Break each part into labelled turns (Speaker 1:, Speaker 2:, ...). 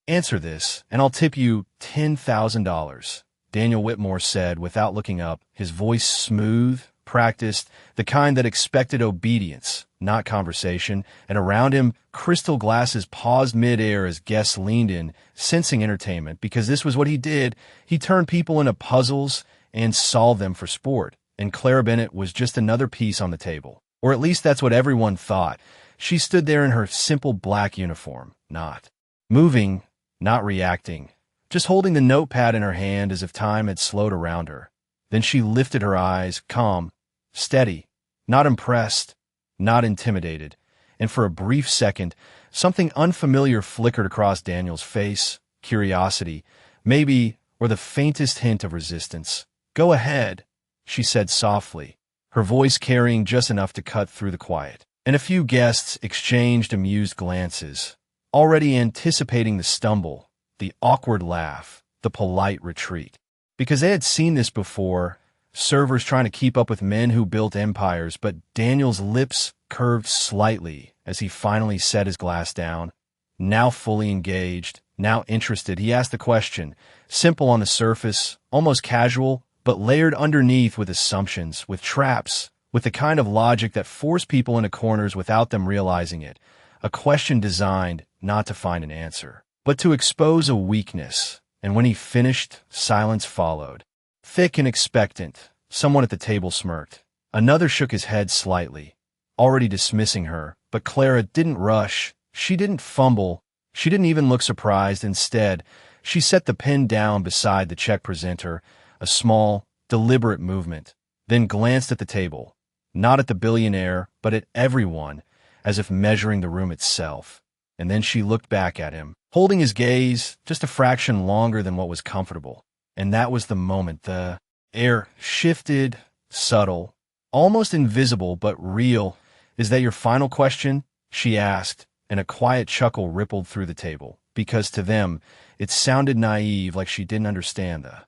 Speaker 1: Answer this, and I'll tip you $10,000, Daniel Whitmore said without looking up, his voice smooth, practiced, the kind that expected obedience, not conversation, and around him, crystal glasses paused mid-air as guests leaned in, sensing entertainment, because this was what he did. He turned people into puzzles and solved them for sport, and Clara Bennett was just another piece on the table. Or at least that's what everyone thought. She stood there in her simple black uniform, not moving, not reacting, just holding the notepad in her hand as if time had slowed around her. Then she lifted her eyes, calm, steady, not impressed, not intimidated, and for a brief second, something unfamiliar flickered across Daniel's face, curiosity, maybe, or the faintest hint of resistance. "Go ahead," she said softly, her voice carrying just enough to cut through the quiet. And a few guests exchanged amused glances, already anticipating the stumble, the awkward laugh, the polite retreat. Because they had seen this before, servers trying to keep up with men who built empires, but Daniel's lips curved slightly as he finally set his glass down. Now fully engaged, now interested, he asked the question, simple on the surface, almost casual, but layered underneath with assumptions, with traps, with the kind of logic that forced people into corners without them realizing it. A question designed not to find an answer, but to expose a weakness. And when he finished, silence followed. Thick and expectant, someone at the table smirked. Another shook his head slightly, already dismissing her, but Clara didn't rush. She didn't fumble. She didn't even look surprised. Instead, she set the pen down beside the check presenter, a small, deliberate movement, then glanced at the table, not at the billionaire, but at everyone, as if measuring the room itself. And then she looked back at him, holding his gaze just a fraction longer than what was comfortable. And that was the moment. The air shifted, subtle, almost invisible, but real. "Is that your final question?" she asked, and a quiet chuckle rippled through the table, because to them, it sounded naive, like she didn't understand the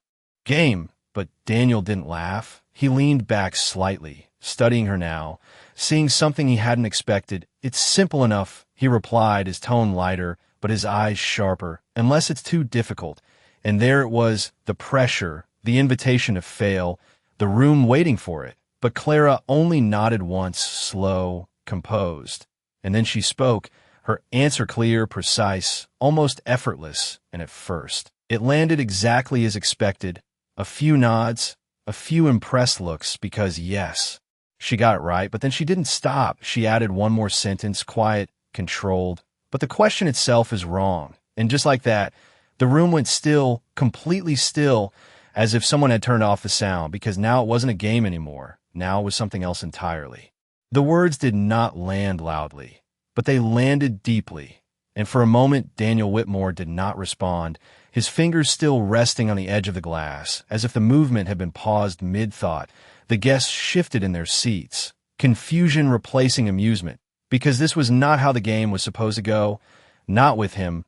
Speaker 1: game. But Daniel didn't laugh. He leaned back slightly, studying her now, seeing something he hadn't expected. "It's simple enough," he replied, his tone lighter, but his eyes sharper. "Unless it's too difficult." And there it was, the pressure, the invitation to fail, the room waiting for it. But Clara only nodded once, slow, composed. And then she spoke, her answer clear, precise, almost effortless. And at first, it landed exactly as expected. A few nods, a few impressed looks, because yes, she got it right. But then she didn't stop. She added one more sentence, quiet, controlled. "But the question itself is wrong." And just like that, the room went still, completely still, as if someone had turned off the sound, because now it wasn't a game anymore. Now it was something else entirely. The words did not land loudly, but they landed deeply. And for a moment, Daniel Whitmore did not respond, his fingers still resting on the edge of the glass, as if the movement had been paused mid-thought. The guests shifted in their seats, confusion replacing amusement, because this was not how the game was supposed to go. Not with him,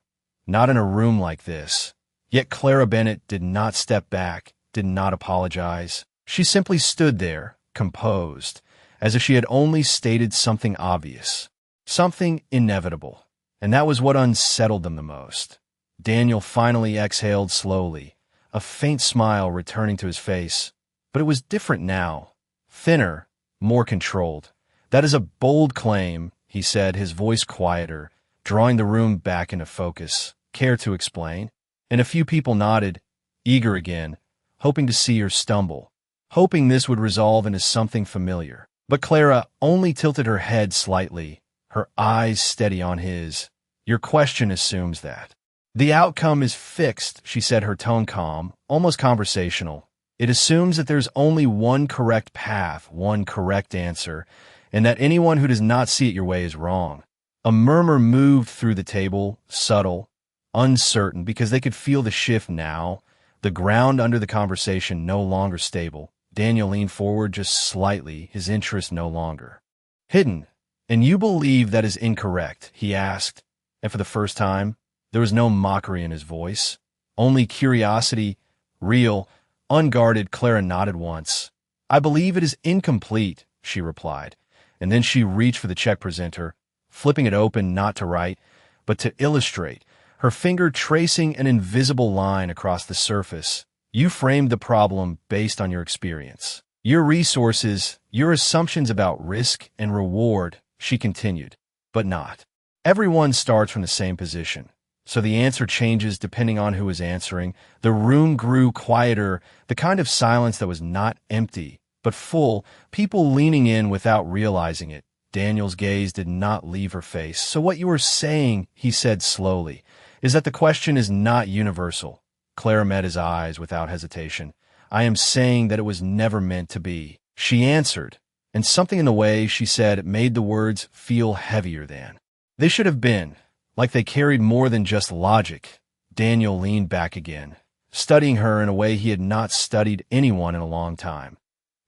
Speaker 1: not in a room like this. Yet Clara Bennett did not step back, did not apologize. She simply stood there, composed, as if she had only stated something obvious, something inevitable. And that was what unsettled them the most. Daniel finally exhaled slowly, a faint smile returning to his face. But it was different now, thinner, more controlled. "That is a bold claim," he said, his voice quieter, drawing the room back into focus. "Care to explain?" And a few people nodded, eager again, hoping to see her stumble, hoping this would resolve into something familiar. But Clara only tilted her head slightly, her eyes steady on his. "Your question assumes that the outcome is fixed," she said, her tone calm, almost conversational. "It assumes that there's only one correct path, one correct answer, and that anyone who does not see it your way is wrong." A murmur moved through the table, subtle, uncertain, because they could feel the shift now, the ground under the conversation no longer stable. Daniel leaned forward just slightly, his interest no longer hidden. "And you believe that is incorrect?" he asked, and for the first time, there was no mockery in his voice, only curiosity, real, unguarded. Clara nodded once. "I believe it is incomplete," she replied, and then she reached for the check presenter, flipping it open not to write, but to illustrate, her finger tracing an invisible line across the surface. "You framed the problem based on your experience, your resources, your assumptions about risk and reward," she continued. "But not everyone starts from the same position. So the answer changes depending on who is answering." The room grew quieter, the kind of silence that was not empty, but full, people leaning in without realizing it. Daniel's gaze did not leave her face. "So what you were saying," he said slowly, "is that the question is not universal." Clara met his eyes without hesitation. "I am saying that it was never meant to be," she answered, and something in the way she said it made the words feel heavier than they should have been, like they carried more than just logic. Daniel leaned back again, studying her in a way he had not studied anyone in a long time.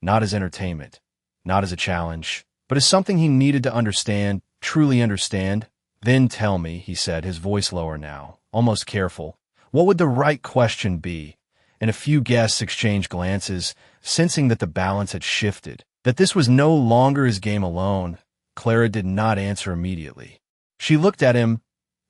Speaker 1: Not as entertainment, not as a challenge, but as something he needed to understand, truly understand. "Then tell me," he said, his voice lower now, almost careful, "what would the right question be?" And a few guests exchanged glances, sensing that the balance had shifted, that this was no longer his game alone. Clara did not answer immediately. She looked at him,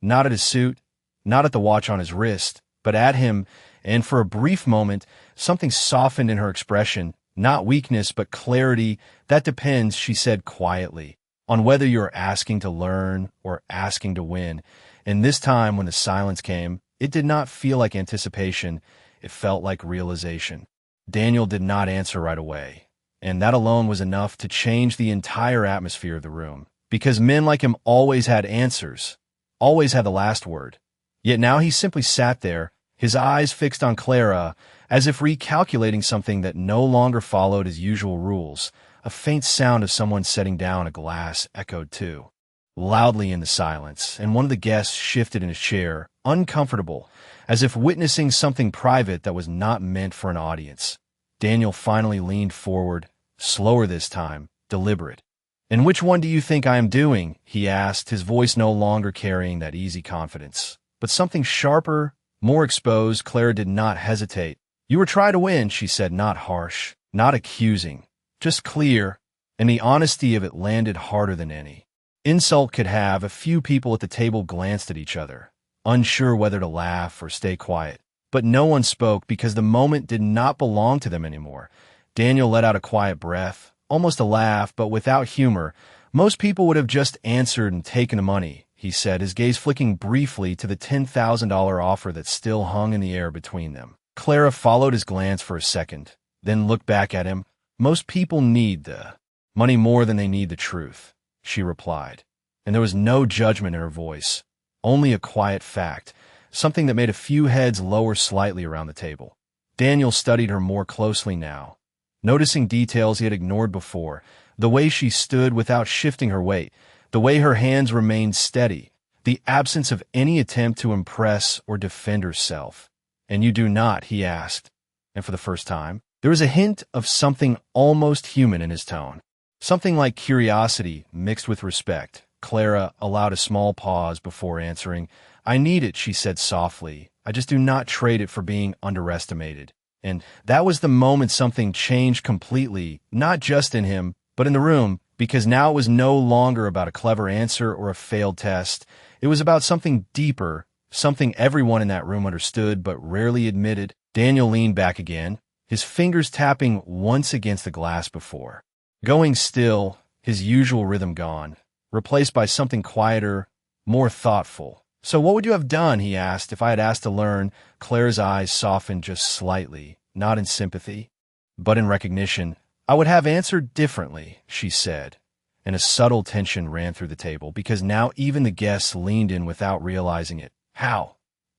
Speaker 1: not at his suit, not at the watch on his wrist, but at him, and for a brief moment, something softened in her expression. "Not weakness, but clarity. That depends," she said quietly, "on whether you're asking to learn or asking to win." And this time, when the silence came, it did not feel like anticipation. It felt like realization. Daniel did not answer right away, and that alone was enough to change the entire atmosphere of the room, because men like him always had answers, always had the last word. Yet now he simply sat there, his eyes fixed on Clara, as if recalculating something that no longer followed his usual rules. A faint sound of someone setting down a glass echoed too, loudly in the silence, and one of the guests shifted in his chair, uncomfortable, as if witnessing something private that was not meant for an audience. Daniel finally leaned forward, slower this time, deliberate. "And which one do you think I am doing?" he asked, his voice no longer carrying that easy confidence, but something sharper, more exposed. Clara did not hesitate. "You were trying to win," she said, not harsh, not accusing, just clear, and the honesty of it landed harder than any insult could have. A few people at the table glanced at each other, unsure whether to laugh or stay quiet, but no one spoke because the moment did not belong to them anymore. Daniel let out a quiet breath, almost a laugh, but without humor. "Most people would have just answered and taken the money," he said, his gaze flicking briefly to the $10,000 offer that still hung in the air between them. Clara followed his glance for a second, then looked back at him. "Most people need the money more than they need the truth," she replied, and there was no judgment in her voice, only a quiet fact, something that made a few heads lower slightly around the table. Daniel studied her more closely now, noticing details he had ignored before, the way she stood without shifting her weight, the way her hands remained steady, the absence of any attempt to impress or defend herself. "And you do not?" he asked, and for the first time, there was a hint of something almost human in his tone, something like curiosity mixed with respect. Clara allowed a small pause before answering. "I need it," she said softly. "I just do not trade it for being underestimated." And that was the moment something changed completely, not just in him, but in the room, because now it was no longer about a clever answer or a failed test. It was about something deeper, something everyone in that room understood but rarely admitted. Daniel leaned back again, his fingers tapping once against the glass before, going still, his usual rhythm gone, replaced by something quieter, more thoughtful. "So what would you have done," he asked, "if I had asked to learn?" Claire's eyes softened just slightly, not in sympathy, but in recognition. "I would have answered differently," she said, and a subtle tension ran through the table, because now even the guests leaned in without realizing it. "How?"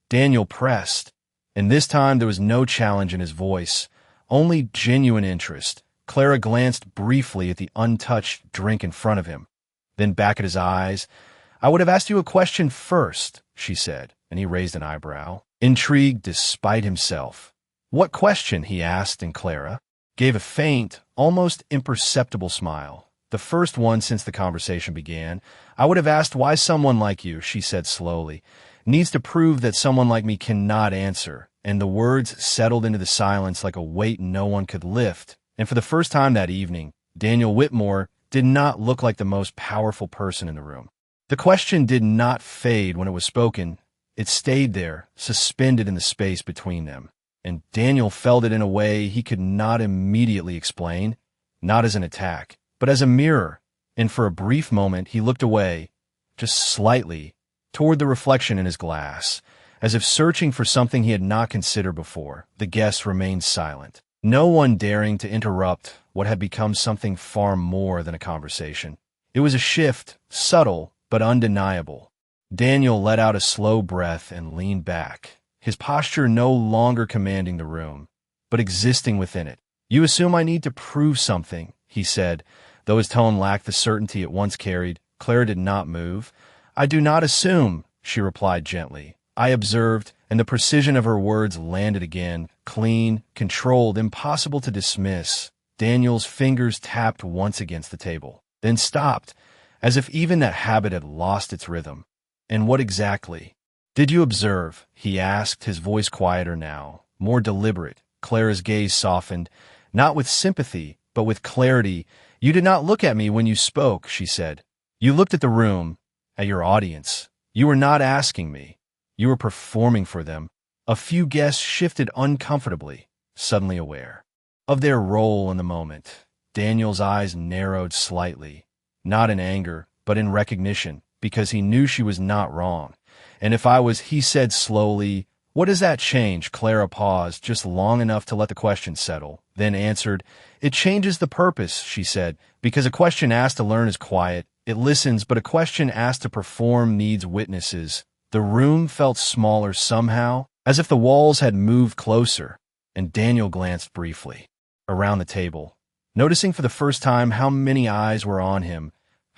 Speaker 1: Daniel pressed, and this time there was no challenge in his voice, only genuine interest. Clara glanced briefly at the untouched drink in front of him, then back at his eyes. "I would have asked you a question first," she said, and he raised an eyebrow, intrigued despite himself. "What question?" he asked, and Clara gave a faint, almost imperceptible smile, the first one since the conversation began. "I would have asked why someone like you," she said slowly, "needs to prove that someone like me cannot answer." And the words settled into the silence like a weight no one could lift. And for the first time that evening, Daniel Whitmore did not look like the most powerful person in the room. The question did not fade when it was spoken. It stayed there, suspended in the space between them, and Daniel felt it in a way he could not immediately explain, not as an attack, but as a mirror, and for a brief moment he looked away, just slightly, toward the reflection in his glass, as if searching for something he had not considered before. The guests remained silent, no one daring to interrupt what had become something far more than a conversation. It was a shift, subtle but undeniable. Daniel let out a slow breath and leaned back, his posture no longer commanding the room, but existing within it. "You assume I need to prove something," he said, though his tone lacked the certainty it once carried. Clara did not move. "I do not assume," she replied gently. "I observed," and the precision of her words landed again, clean, controlled, impossible to dismiss. Daniel's fingers tapped once against the table, then stopped, as if even that habit had lost its rhythm. "And what exactly did you observe?" he asked, his voice quieter now, more deliberate. Clara's gaze softened, not with sympathy, but with clarity. "You did not look at me when you spoke," she said. "You looked at the room, at your audience. You were not asking me. You were performing for them." A few guests shifted uncomfortably, suddenly aware of their role in the moment. Daniel's eyes narrowed slightly, not in anger, but in recognition, because he knew she was not wrong. "And if I was," he said slowly. "What does that change?" Clara paused just long enough to let the question settle, then answered. "It changes the purpose," she said, "because a question asked to learn is quiet. It listens, but a question asked to perform needs witnesses." The room felt smaller somehow, as if the walls had moved closer, and Daniel glanced briefly around the table, noticing for the first time how many eyes were on him,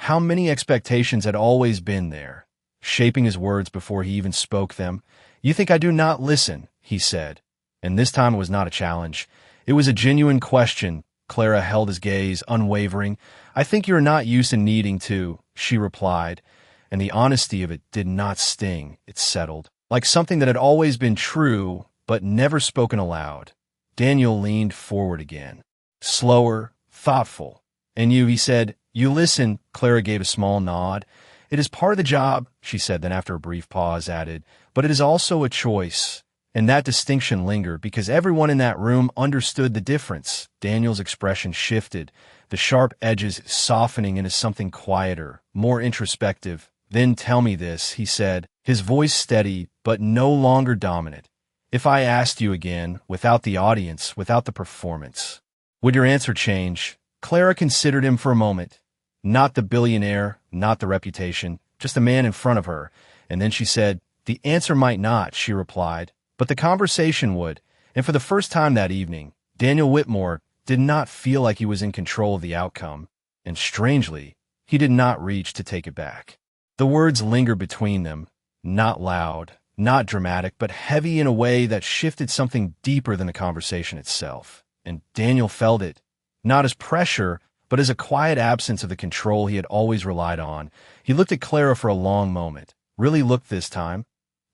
Speaker 1: how many expectations had always been there, shaping his words before he even spoke them. "You think I do not listen," he said, and this time it was not a challenge. It was a genuine question. Clara held his gaze, unwavering. "I think you are not used to needing to," she replied, and the honesty of it did not sting. It settled, like something that had always been true, but never spoken aloud. Daniel leaned forward again, slower, thoughtful. "And you," he said, "you listen." Clara gave a small nod. "It is part of the job," she said, then after a brief pause added, "but it is also a choice." And that distinction lingered because everyone in that room understood the difference. Daniel's expression shifted, the sharp edges softening into something quieter, more introspective. "Then tell me this," he said, his voice steady but no longer dominant. "If I asked you again, without the audience, without the performance, would your answer change?" Clara considered him for a moment. Not the billionaire, not the reputation, just the man in front of her. And then she said, "The answer might not," she replied, "but the conversation would." And for the first time that evening, Daniel Whitmore did not feel like he was in control of the outcome. And strangely, he did not reach to take it back. The words lingered between them, not loud, not dramatic, but heavy in a way that shifted something deeper than the conversation itself. And Daniel felt it, not as pressure, but as a quiet absence of the control he had always relied on. He looked at Clara for a long moment, really looked this time,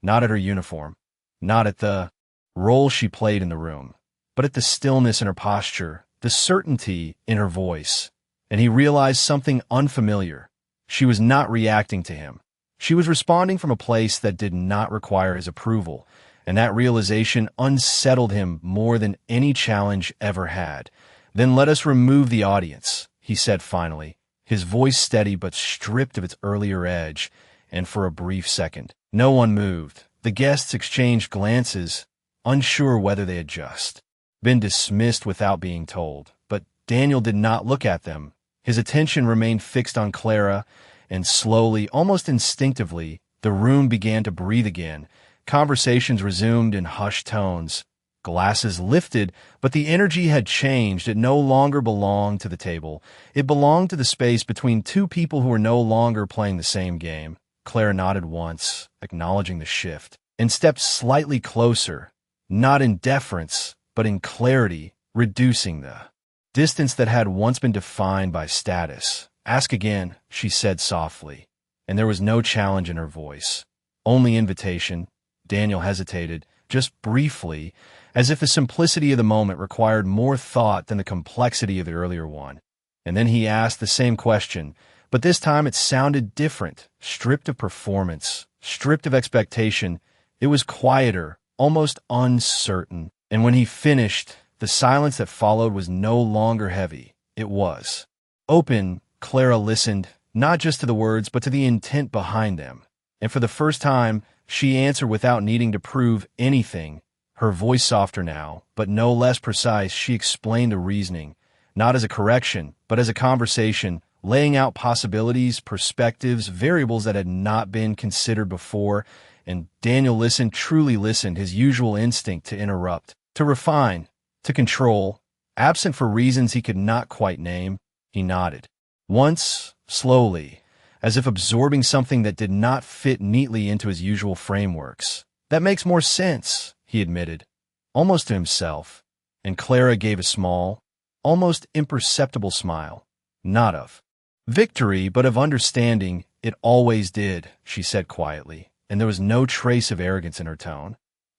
Speaker 1: not at her uniform, not at the role she played in the room, but at the stillness in her posture, the certainty in her voice. And he realized something unfamiliar. She was not reacting to him. She was responding from a place that did not require his approval, and that realization unsettled him more than any challenge ever had. "Then let us remove the audience," he said finally, his voice steady but stripped of its earlier edge, and for a brief second, no one moved. The guests exchanged glances, unsure whether they had just been dismissed without being told. But Daniel did not look at them. His attention remained fixed on Clara, and slowly, almost instinctively, the room began to breathe again. Conversations resumed in hushed tones. Glasses lifted, but the energy had changed. It no longer belonged to the table. It belonged to the space between two people who were no longer playing the same game. Clara nodded once, acknowledging the shift, and stepped slightly closer, not in deference, but in clarity, reducing the distance that had once been defined by status. "Ask again," she said softly, and there was no challenge in her voice, only invitation. Daniel hesitated, just briefly, as if the simplicity of the moment required more thought than the complexity of the earlier one. And then he asked the same question, but this time it sounded different, stripped of performance, stripped of expectation, It was quieter, almost uncertain, and when he finished, the silence that followed was no longer heavy. It was open. Clara listened, not just to the words, but to the intent behind them. And for the first time, she answered without needing to prove anything. Her voice softer now, but no less precise, she explained the reasoning, not as a correction, but as a conversation, laying out possibilities, perspectives, variables that had not been considered before. And Daniel listened, truly listened, his usual instinct to interrupt, to refine, to control. Absent for reasons he could not quite name, he nodded. Once, slowly, as if absorbing something that did not fit neatly into his usual frameworks. That makes more sense, he admitted, almost to himself. And Clara gave a small, almost imperceptible smile. Not of victory, but of understanding. It always did, she said quietly, and there was no trace of arrogance in her tone,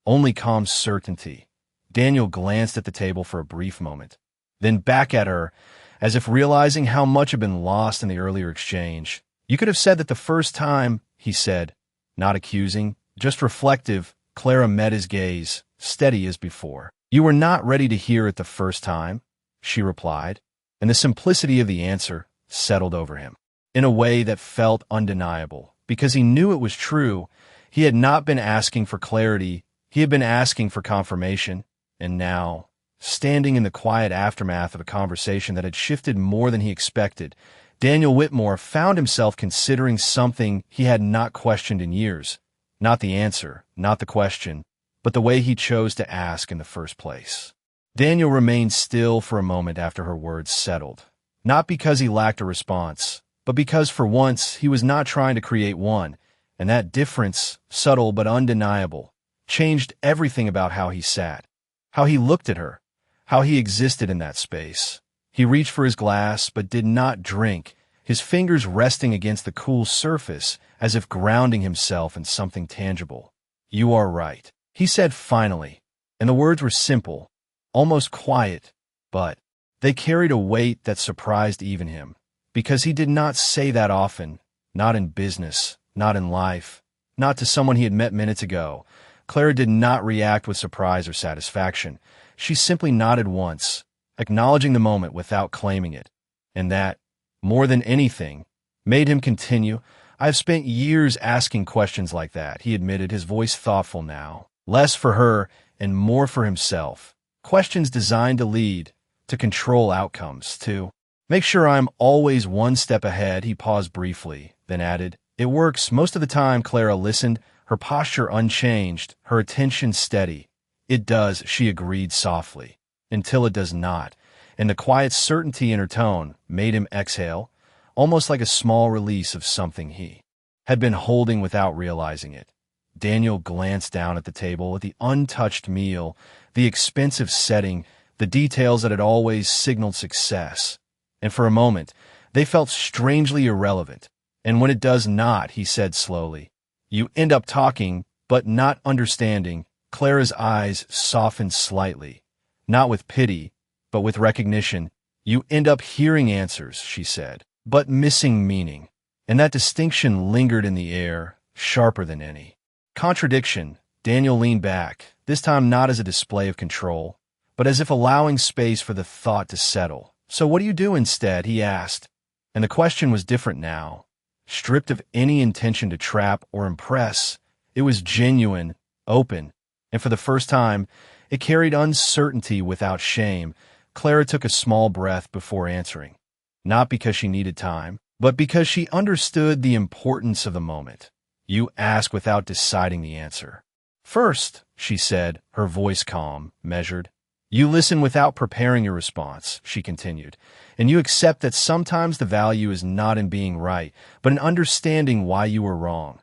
Speaker 1: only calm certainty. Daniel glanced at the table for a brief moment, then back at her, as if realizing how much had been lost in the earlier exchange. You could have said that the first time, he said, not accusing, just reflective. Clara met his gaze, steady as before. You were not ready to hear it the first time, she replied, and the simplicity of the answer settled over him in a way that felt undeniable, because he knew it was true. He had not been asking for clarity, he had been asking for confirmation, and now, standing in the quiet aftermath of a conversation that had shifted more than he expected, Daniel Whitmore found himself considering something he had not questioned in years. Not the answer, not the question, but the way he chose to ask in the first place. Daniel remained still for a moment after her words settled, not because he lacked a response, but because for once he was not trying to create one, and that difference, subtle but undeniable, changed everything about how he sat, how he looked at her, how he existed in that space. He reached for his glass, but did not drink, his fingers resting against the cool surface, as if grounding himself in something tangible. You are right, he said finally, and the words were simple, almost quiet, but they carried a weight that surprised even him, because he did not say that often, not in business, not in life, not to someone he had met minutes ago. Clara did not react with surprise or satisfaction. She simply nodded once, acknowledging the moment without claiming it. And that, more than anything, made him continue. I've spent years asking questions like that, he admitted, his voice thoughtful now. Less for her and more for himself. Questions designed to lead, to control outcomes, to make sure I'm always one step ahead. He paused briefly, then added, It works most of the time. Clara listened, her posture unchanged, her attention steady. It does, she agreed softly, until it does not, and the quiet certainty in her tone made him exhale, almost like a small release of something he had been holding without realizing it. Daniel glanced down at the table, at the untouched meal, the expensive setting, the details that had always signaled success. And for a moment, they felt strangely irrelevant. And when it does not, he said slowly, you end up talking, but not understanding. Clara's eyes softened slightly, not with pity, but with recognition. You end up hearing answers, she said, but missing meaning. And that distinction lingered in the air, sharper than any contradiction. Daniel leaned back, this time not as a display of control, but as if allowing space for the thought to settle. So what do you do instead? He asked. And the question was different now. Stripped of any intention to trap or impress, it was genuine, open, and for the first time, it carried uncertainty without shame. Clara took a small breath before answering, not because she needed time, but because she understood the importance of the moment. You ask without deciding the answer. First, she said, her voice calm, measured. You listen without preparing your response, she continued, and you accept that sometimes the value is not in being right, but in understanding why you were wrong.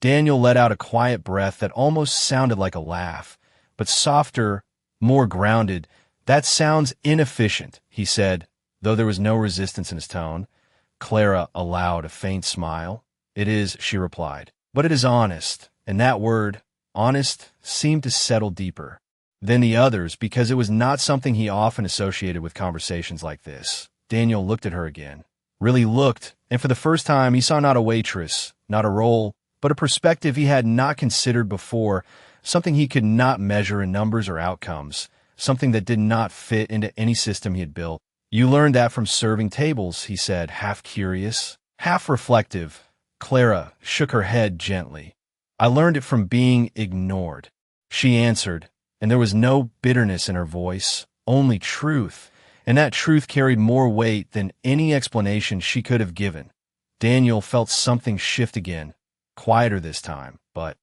Speaker 1: Daniel let out a quiet breath that almost sounded like a laugh, but softer, more grounded. That sounds inefficient, he said, though there was no resistance in his tone. Clara allowed a faint smile. It is, she replied, but it is honest, and that word, honest, seemed to settle deeper than the others because it was not something he often associated with conversations like this. Daniel looked at her again, really looked, and for the first time he saw not a waitress, not a role, but a perspective he had not considered before, something he could not measure in numbers or outcomes, something that did not fit into any system he had built. "You learned that from serving tables," he said, half curious, half reflective. Clara shook her head gently. "I learned it from being ignored," she answered, and there was no bitterness in her voice, only truth, and that truth carried more weight than any explanation she could have given. Daniel felt something shift again, quieter this time, but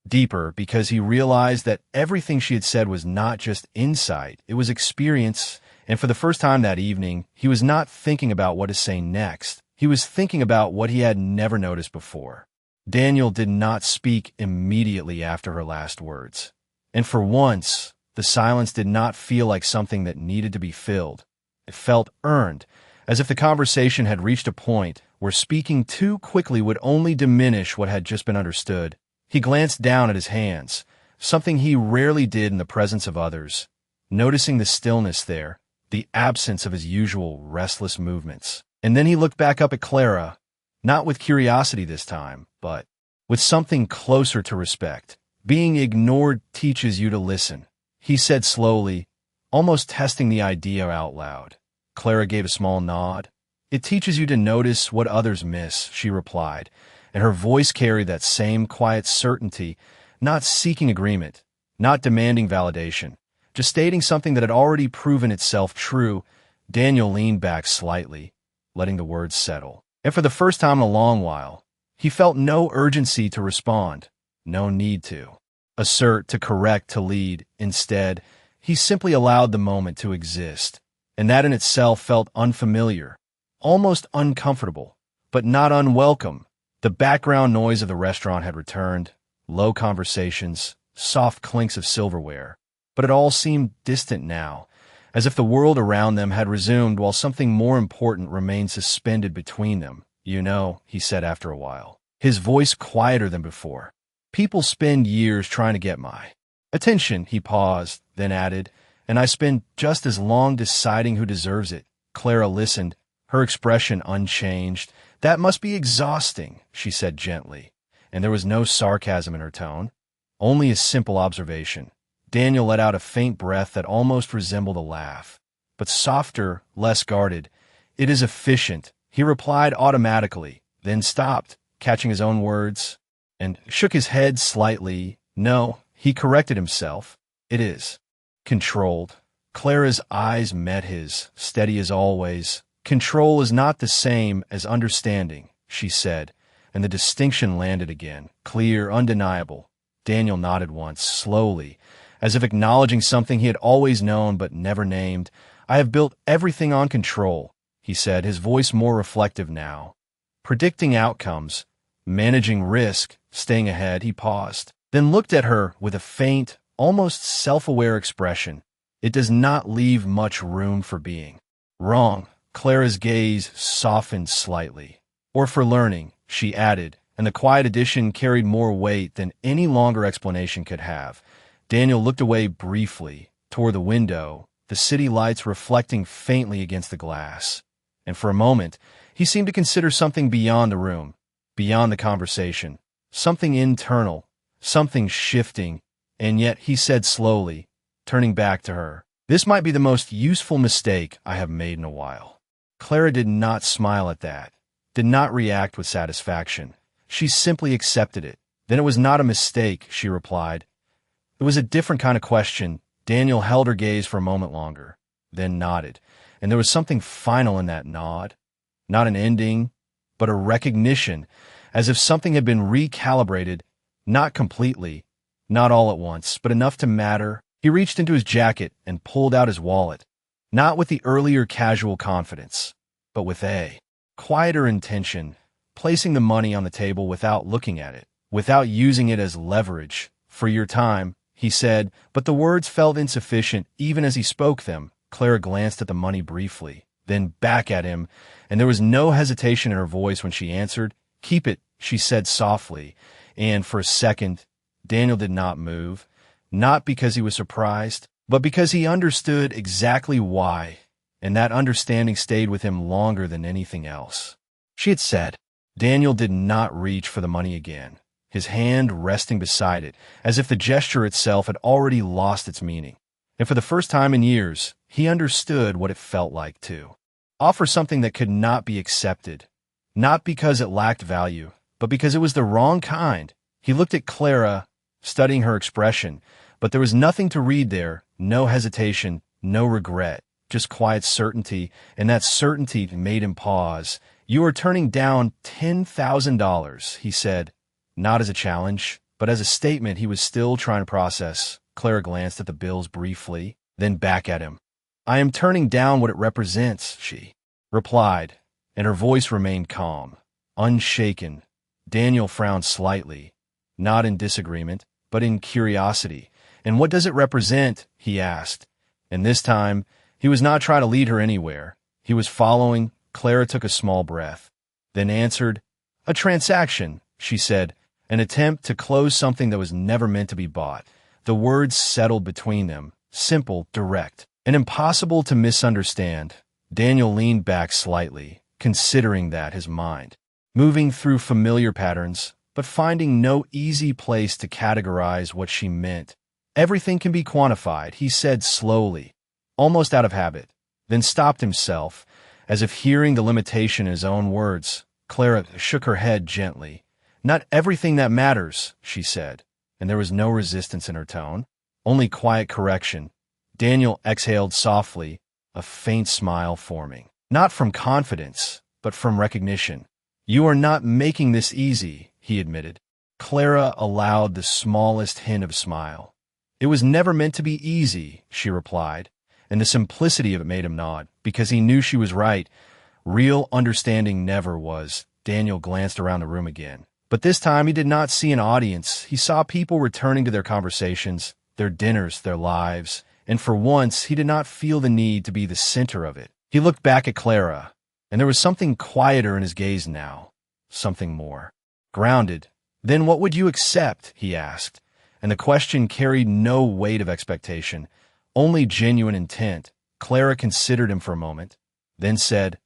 Speaker 1: deeper, because he realized that everything she had said was not just insight, it was experience, and for the first time that evening, he was not thinking about what to say next. He was thinking about what he had never noticed before. Daniel did not speak immediately after her last words. And for once, the silence did not feel like something that needed to be filled. It felt earned, as if the conversation had reached a point where speaking too quickly would only diminish what had just been understood. He glanced down at his hands, something he rarely did in the presence of others, noticing the stillness there, the absence of his usual restless movements. And then he looked back up at Clara, not with curiosity this time, but with something closer to respect. "Being ignored teaches you to listen," he said slowly, almost testing the idea out loud. Clara gave a small nod. "It teaches you to notice what others miss," she replied, and her voice carried that same quiet certainty, not seeking agreement, not demanding validation, just stating something that had already proven itself true. Daniel leaned back slightly, letting the words settle. And for the first time in a long while, he felt no urgency to respond, no need to assert, to correct, to lead. Instead, he simply allowed the moment to exist, and that in itself felt unfamiliar, almost uncomfortable, but not unwelcome. The background noise of the restaurant had returned, low conversations, soft clinks of silverware, but it all seemed distant now, as if the world around them had resumed while something more important remained suspended between them. "You know," he said after a while, his voice quieter than before, "people spend years trying to get my attention." He paused, then added, "And I spend just as long deciding who deserves it." Clara listened, her expression unchanged. "That must be exhausting," she said gently, and there was no sarcasm in her tone, only a simple observation. Daniel let out a faint breath that almost resembled a laugh, but softer, less guarded. "It is efficient," he replied automatically, then stopped, catching his own words, and shook his head slightly. "No," he corrected himself, "it is controlled." Clara's eyes met his, steady as always. "Control is not the same as understanding," she said, and the distinction landed again, clear, undeniable. Daniel nodded once, slowly, as if acknowledging something he had always known but never named. "I have built everything on control," he said, his voice more reflective now. "Predicting outcomes, managing risk, staying ahead." He paused, then looked at her with a faint, almost self-aware expression. "It does not leave much room for being wrong." Clara's gaze softened slightly. "Or for learning," she added, and the quiet addition carried more weight than any longer explanation could have. Daniel looked away briefly, toward the window, the city lights reflecting faintly against the glass. And for a moment, he seemed to consider something beyond the room, beyond the conversation, something internal, something shifting, and yet he said slowly, turning back to her, "This might be the most useful mistake I have made in a while." Clara did not smile at that, did not react with satisfaction. She simply accepted it. "Then it was not a mistake," she replied. It was a different kind of question. Daniel held her gaze for a moment longer, then nodded, and there was something final in that nod. Not an ending, but a recognition, as if something had been recalibrated, not completely, not all at once, but enough to matter. He reached into his jacket and pulled out his wallet, not with the earlier casual confidence, but with a quieter intention, placing the money on the table without looking at it, without using it as leverage. "For your time," he said, but the words felt insufficient even as he spoke them. Clara glanced at the money briefly, then back at him, and there was no hesitation in her voice when she answered. "Keep it," she said softly, and for a second, Daniel did not move, not because he was surprised, but because he understood exactly why, and that understanding stayed with him longer than anything else. She had said. Daniel did not reach for the money again. his hand resting beside it, as if the gesture itself had already lost its meaning. And for the first time in years, he understood what it felt like to offer something that could not be accepted, not because it lacked value, but because it was the wrong kind. He looked at Clara, studying her expression, but there was nothing to read there, no hesitation, no regret, just quiet certainty, and that certainty made him pause. "You are turning down $10,000, he said, not as a challenge, but as a statement he was still trying to process. Clara glanced at the bills briefly, then back at him. "I am turning down what it represents," she replied, and her voice remained calm, unshaken. Daniel frowned slightly, not in disagreement, but in curiosity. "And what does it represent?" he asked. And this time, he was not trying to lead her anywhere. He was following. Clara took a small breath, then answered, "A transaction," she said, "an attempt to close something that was never meant to be bought." The words settled between them, simple, direct, and impossible to misunderstand. Daniel leaned back slightly, considering that his mind, moving through familiar patterns, but finding no easy place to categorize what she meant. "Everything can be quantified," he said slowly, almost out of habit, then stopped himself, as if hearing the limitation in his own words. Clara shook her head gently. "Not everything that matters," she said, and there was no resistance in her tone, only quiet correction. Daniel exhaled softly, a faint smile forming, not from confidence, but from recognition. "You are not making this easy," he admitted. Clara allowed the smallest hint of smile. "It was never meant to be easy," she replied, and the simplicity of it made him nod, because he knew she was right. Real understanding never was. Daniel glanced around the room again. But this time he did not see an audience. He saw people returning to their conversations, their dinners, their lives, and for once he did not feel the need to be the center of it. He looked back at Clara, and there was something quieter in his gaze now, something more grounded. "Then what would you accept?" he asked, and the question carried no weight of expectation, only genuine intent. Clara considered him for a moment, then said,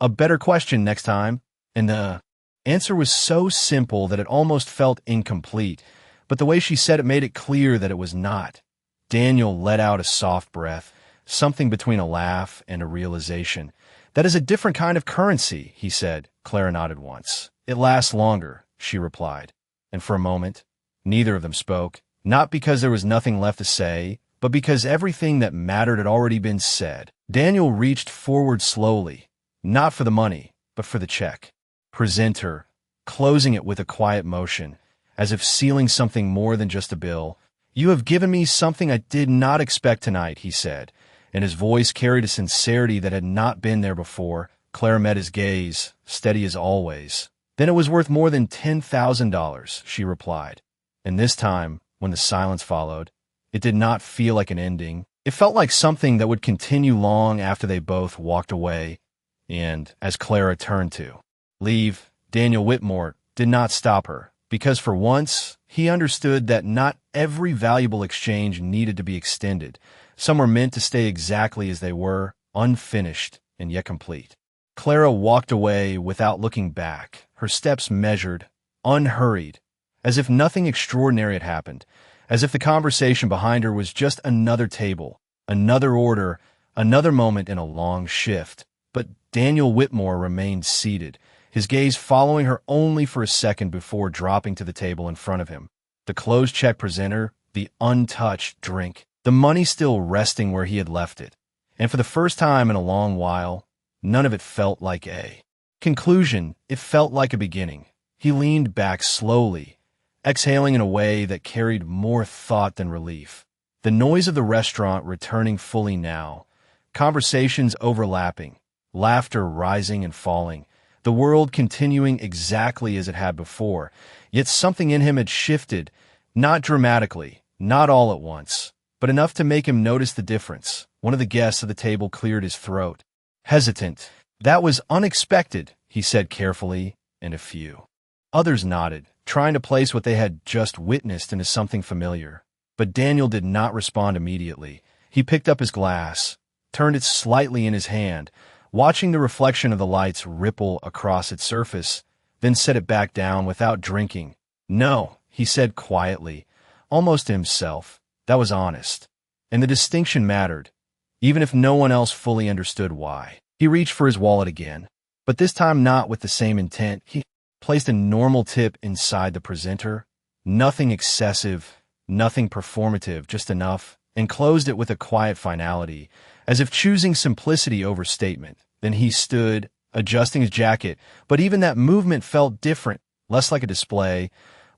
Speaker 1: "A better question next time," and the answer was so simple that it almost felt incomplete, but the way she said it made it clear that it was not. Daniel let out a soft breath, something between a laugh and a realization. "That is a different kind of currency," he said. Clara nodded once. "It lasts longer," she replied, and for a moment, neither of them spoke, not because there was nothing left to say, but because everything that mattered had already been said. Daniel reached forward slowly, not for the money, but for the check. Presenter, closing it with a quiet motion, as if sealing something more than just a bill. "You have given me something I did not expect tonight," he said, and his voice carried a sincerity that had not been there before. Clara met his gaze, steady as always. "Then it was worth more than $10,000, she replied. And this time, when the silence followed, it did not feel like an ending. It felt like something that would continue long after they both walked away. And, as Clara turned to leave, Daniel Whitmore did not stop her, because for once, he understood that not every valuable exchange needed to be extended. Some were meant to stay exactly as they were, unfinished and yet complete. Clara walked away without looking back, her steps measured, unhurried, as if nothing extraordinary had happened, as if the conversation behind her was just another table, another order, another moment in a long shift. But Daniel Whitmore remained seated, his gaze following her only for a second before dropping to the table in front of him. The closed check presenter, the untouched drink, the money still resting where he had left it. And for the first time in a long while, none of it felt like a conclusion. It felt like a beginning. He leaned back slowly, exhaling in a way that carried more thought than relief. The noise of the restaurant returning fully now, conversations overlapping, laughter rising and falling, the world continuing exactly as it had before. Yet something in him had shifted, not dramatically, not all at once, but enough to make him notice the difference. One of the guests at the table cleared his throat, hesitant. "That was unexpected," he said carefully, and a few others nodded, trying to place what they had just witnessed into something familiar. But Daniel did not respond immediately. He picked up his glass, turned it slightly in his hand, watching the reflection of the lights ripple across its surface, then set it back down without drinking, "No," he said quietly, almost to himself. That was honest. And the distinction mattered, even if no one else fully understood why. He reached for his wallet again, but this time not with the same intent. He placed a normal tip inside the presenter. Nothing excessive, nothing performative, just enough, and closed it with a quiet finality, as if choosing simplicity over statement. Then he stood, adjusting his jacket, but even that movement felt different, less like a display,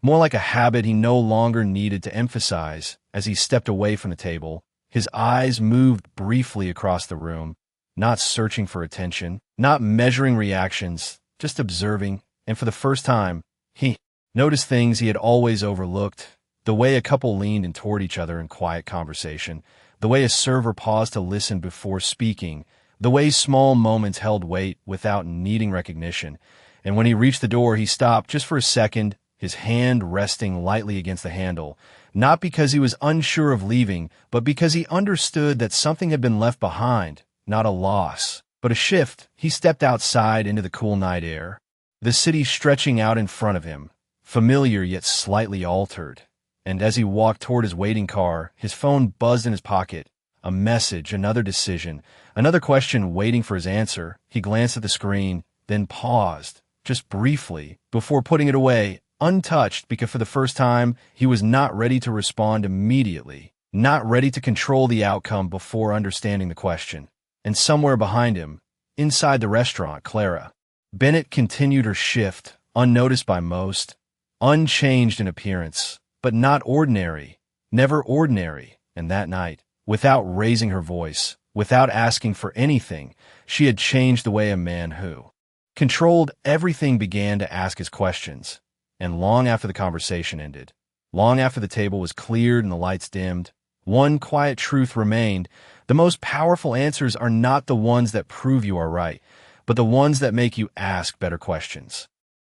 Speaker 1: more like a habit he no longer needed to emphasize. As he stepped away from the table, his eyes moved briefly across the room, not searching for attention, not measuring reactions, just observing, and for the first time, he noticed things he had always overlooked: the way a couple leaned in toward each other in quiet conversation, the way a server paused to listen before speaking, the way small moments held weight without needing recognition. And when he reached the door, he stopped just for a second, his hand resting lightly against the handle, not because he was unsure of leaving, but because he understood that something had been left behind, not a loss, but a shift. He stepped outside into the cool night air, the city stretching out in front of him, familiar yet slightly altered. And as he walked toward his waiting car, his phone buzzed in his pocket. A message, another decision, another question waiting for his answer. He glanced at the screen, then paused, just briefly, before putting it away, untouched, because for the first time, he was not ready to respond immediately, not ready to control the outcome before understanding the question. And somewhere behind him, inside the restaurant, Clara Bennett continued her shift, unnoticed by most, unchanged in appearance, but not ordinary, never ordinary. And that night, without raising her voice, without asking for anything, she had changed the way a man who controlled everything began to ask his questions. And long after the conversation ended, long after the table was cleared and the lights dimmed, one quiet truth remained: the most powerful answers are not the ones that prove you are right, but the ones that make you ask better questions.